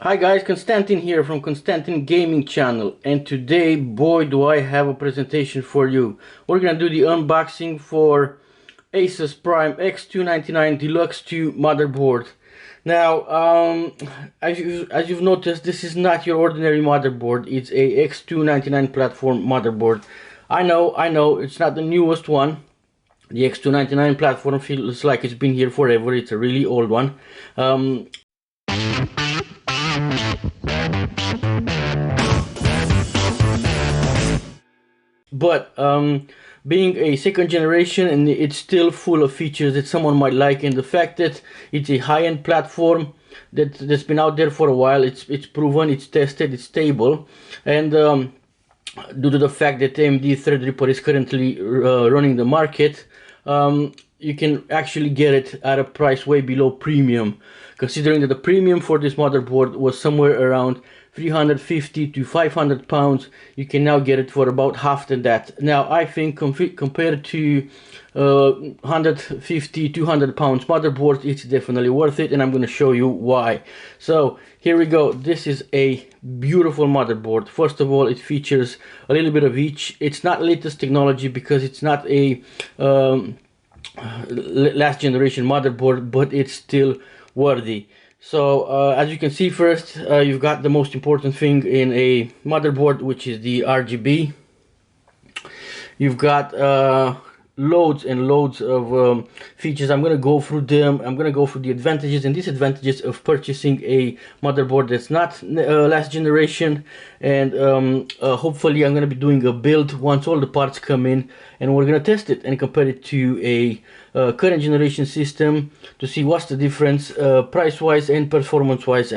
Hi guys, Konstantin here from Konstantin Gaming Channel, and today, boy, do I have a presentation for you. We're gonna do the unboxing for Asus Prime X299 Deluxe II motherboard. Now, as you've noticed, this is not your ordinary motherboard. It's a X299 platform motherboard. I know, it's not the newest one. The X299 platform feels like it's been here forever. It's a really old one. But being a second generation, and it's still full of features that someone might like, and the fact that it's a high-end platform that's been out there for a while, it's proven, it's tested, it's stable, and due to the fact that AMD Threadripper is currently running the market, you can actually get it at a price way below premium, considering that the premium for this motherboard was somewhere around 350 to 500 pounds. You can now get it for about half than that. Now I think compared to 150 200 pounds motherboard, it's definitely worth it, and I'm going to show you why. So here we go. This is a beautiful motherboard. First of all, it features a little bit of each. It's not latest technology because it's not a last generation motherboard, but it's still worthy. So as you can see, first you've got the most important thing in a motherboard, which is the RGB. You've got loads and loads of features. I'm going to go through them. I'm going to go through the advantages and disadvantages of purchasing a motherboard that's not last generation, and hopefully I'm going to be doing a build once all the parts come in, and we're going to test it and compare it to a current generation system to see what's the difference price wise and performance wise.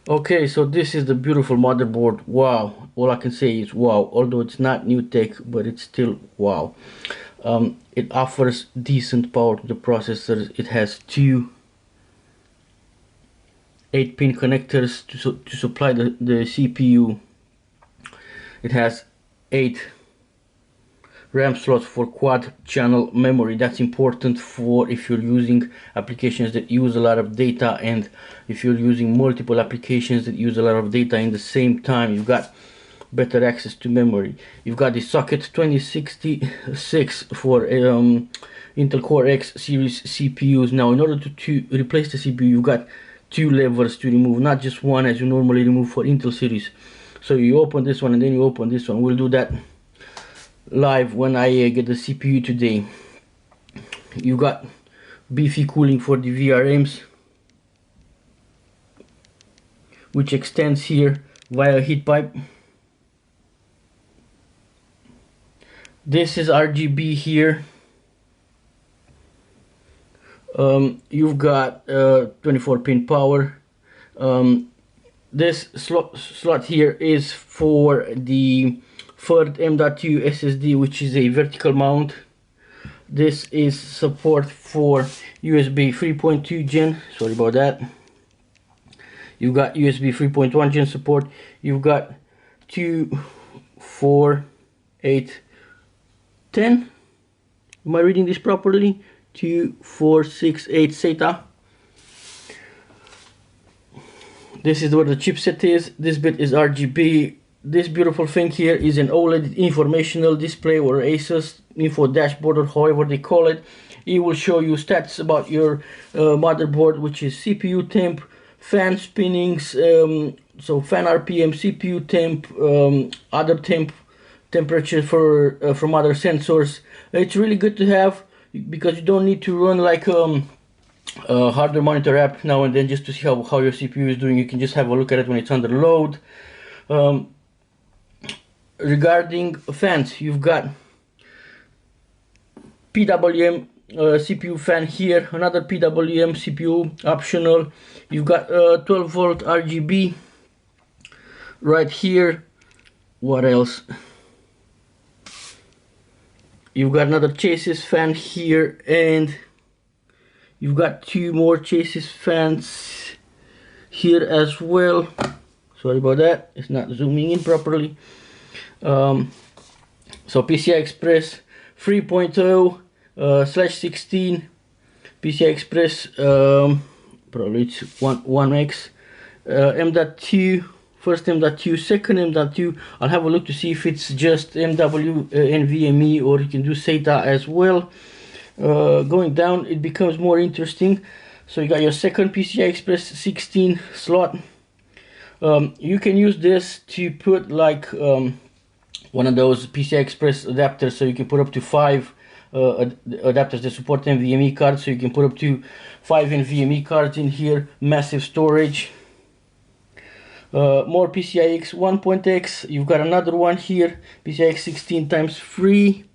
Okay, so this is the beautiful motherboard. Wow, all I can say is wow. Although it's not new tech, but it's still wow. It offers decent power to the processor. It has two 8-pin connectors to supply the CPU. It has 8 RAM slots for quad channel memory. That's important for if you're using applications that use a lot of data, and if you're using multiple applications that use a lot of data in the same time, you've got better access to memory. You've got the socket 2066 for Intel Core X series CPUs. Now in order to replace the CPU, you've got 2 levers to remove, not just one as you normally remove for Intel series. So you open this one and then you open this one. We'll do that live when I get the CPU today. You got beefy cooling for the VRMs, which extends here via heat pipe. This is RGB here. You've got 24-pin power. This slot here is for the third M.2 SSD, which is a vertical mount. This is support for USB 3.2 gen. Sorry about that. You've got USB 3.1 gen support. You've got 2, 4, 8, 10. Am I reading this properly? 2, 4, 6, 8 SATA. This is where the chipset is. This bit is RGB. this beautiful thing here is an OLED informational display, or Asus info dashboard, or however they call it. It will show you stats about your motherboard, which is CPU temp, fan spinnings, so fan RPM, CPU temp, other temperature for from other sensors. It's really good to have, because you don't need to run like a hardware monitor app now and then just to see how your CPU is doing. You can just have a look at it when it's under load. Regarding fans, you've got PWM CPU fan here, another PWM CPU optional. You've got 12 volt RGB right here. What else? You've got another chassis fan here, and you've got two more chassis fans here as well. Sorry about that, it's not zooming in properly. So PCI Express 3.0/16, PCI Express, probably it's 1x, M.2, first M.2, second M.2. I'll have a look to see if it's just MW NVMe, or you can do SATA as well. Going down, it becomes more interesting. So you got your second PCI Express 16 slot. You can use this to put like one of those PCI Express adapters, so you can put up to 5 adapters that support NVMe cards, so you can put up to 5 NVMe cards in here. Massive storage. More PCI X 1.x. You've got another one here, PCI X 16x3.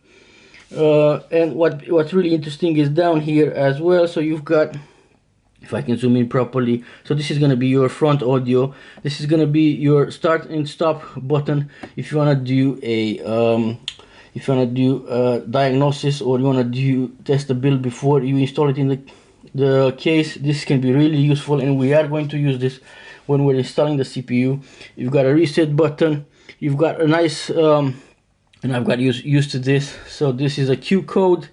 And what's really interesting is down here as well. So you've got, if I can zoom in properly, so this is going to be your front audio. This is going to be your start and stop button if you want to do a diagnosis, or you want to test the build before you install it in the case. This can be really useful, and we are going to use this when we're installing the CPU. You've got a reset button. You've got a nice and I've got used to this. So this is a Q code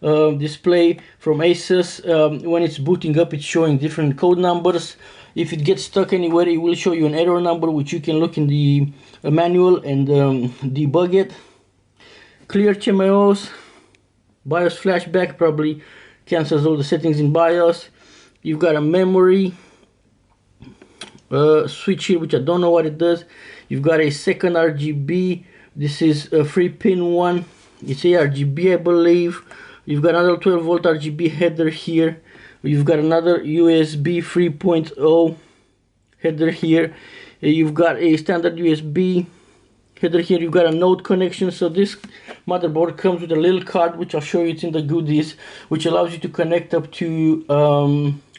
display from Asus. When it's booting up, it's showing different code numbers. If it gets stuck anywhere, it will show you an error number, which you can look in the manual and debug it. Clear HMIOS, BIOS flashback, probably cancels all the settings in BIOS. You've got a memory switch here, which I don't know what it does. You've got a second RGB. This is a 3-pin one. It's ARGB, I believe. You've got another 12 volt RGB header here. You've got another USB 3.0 header here. You've got a standard USB header here. You've got a node connection. So this motherboard comes with a little card, which I'll show you, it's in the goodies, which allows you to connect up to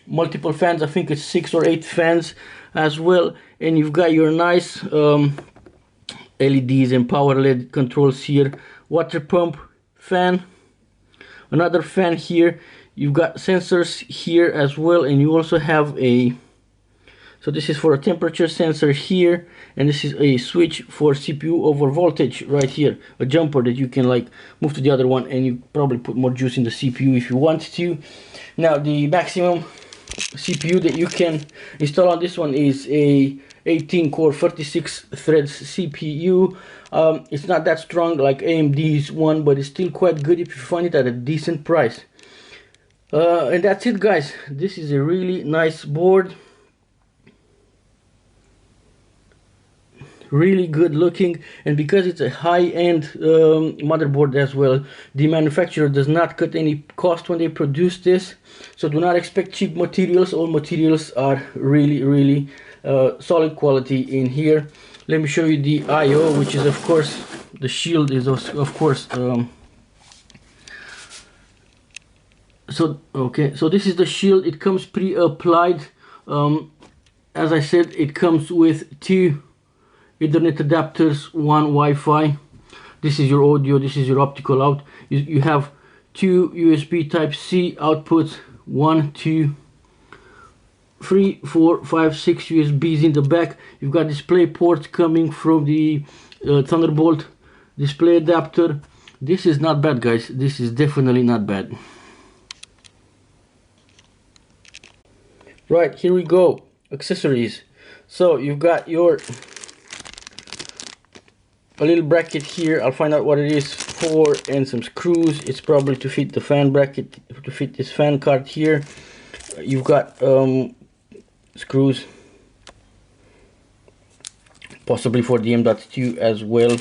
multiple fans. I think it's 6 or 8 fans as well. And you've got your nice LEDs and power LED controls here. Water pump fan, another fan here. You've got sensors here as well, and you also have a, so this is for a temperature sensor here, and this is a switch for CPU over voltage right here, a jumper that you can like move to the other one, and you probably put more juice in the CPU if you want to. Now the maximum CPU that you can install on this one is a 18 core 36 threads CPU. It's not that strong like AMD's one, but it's still quite good if you find it at a decent price. And that's it, guys. This is a really nice board, really good looking, and because it's a high-end motherboard as well, the manufacturer does not cut any cost when they produce this, so do not expect cheap materials. All materials are really solid quality in here. Let me show you the I/O, which is of course, the shield is of course so this is the shield. It comes pre-applied. As I said, it comes with 2 Ethernet adapters, 1 Wi-Fi. This is your audio, this is your optical out. You have 2 USB Type-C outputs, 1, 2, 3, 4, 5, 6 USBs in the back. You've got display ports coming from the Thunderbolt display adapter. This is not bad, guys. This is definitely not bad. Right, here we go. Accessories. So you've got your a little bracket here. I'll find out what it is for, and some screws. It's probably to fit the fan bracket, to fit this fan card here. You've got screws, possibly for the M.2 as well.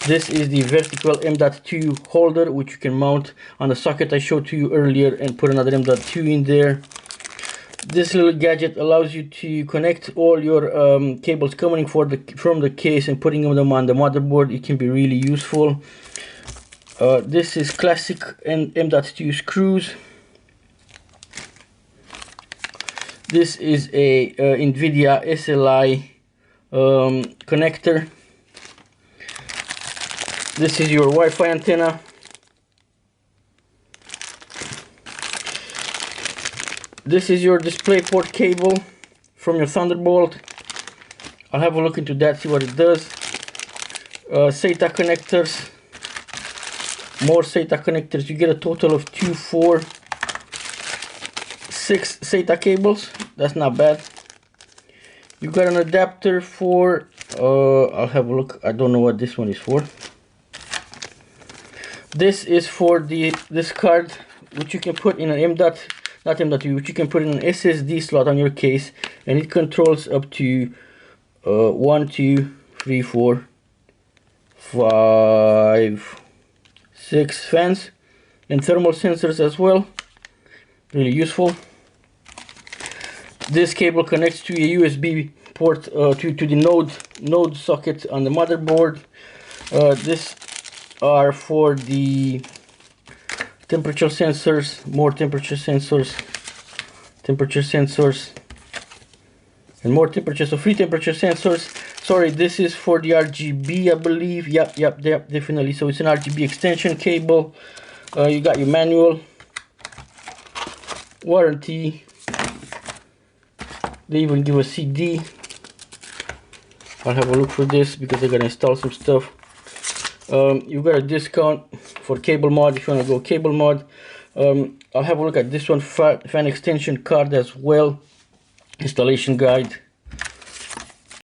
This is the vertical M.2 holder, which you can mount on the socket I showed to you earlier and put another M.2 in there. This little gadget allows you to connect all your cables coming from the case and putting them on the motherboard. It can be really useful. This is classic M.2 screws. This is a NVIDIA SLI connector. This is your Wi-Fi antenna. This is your DisplayPort cable from your Thunderbolt. I'll have a look into that, see what it does. SATA connectors. More SATA connectors. You get a total of 2, 4, 6 SATA cables. That's not bad. You got an adapter for I'll have a look. I don't know what this one is for. This is for this card, which you can put in an not M.2, which you can put in an SSD slot on your case, and it controls up to 1, 2, 3, 4, 5, 6 fans and thermal sensors as well. Really useful. This cable connects to a USB port to the node socket on the motherboard. This are for the temperature sensors, more temperature sensors, and more temperature, so 3 temperature sensors. Sorry, this is for the RGB, I believe. Yep, definitely. So it's an RGB extension cable. You got your manual, warranty. They even give a CD. I'll have a look for this because I gotta install some stuff. You got a discount for cable mod if you want to go cable mod. I'll have a look at this one, fan extension card as well, installation guide.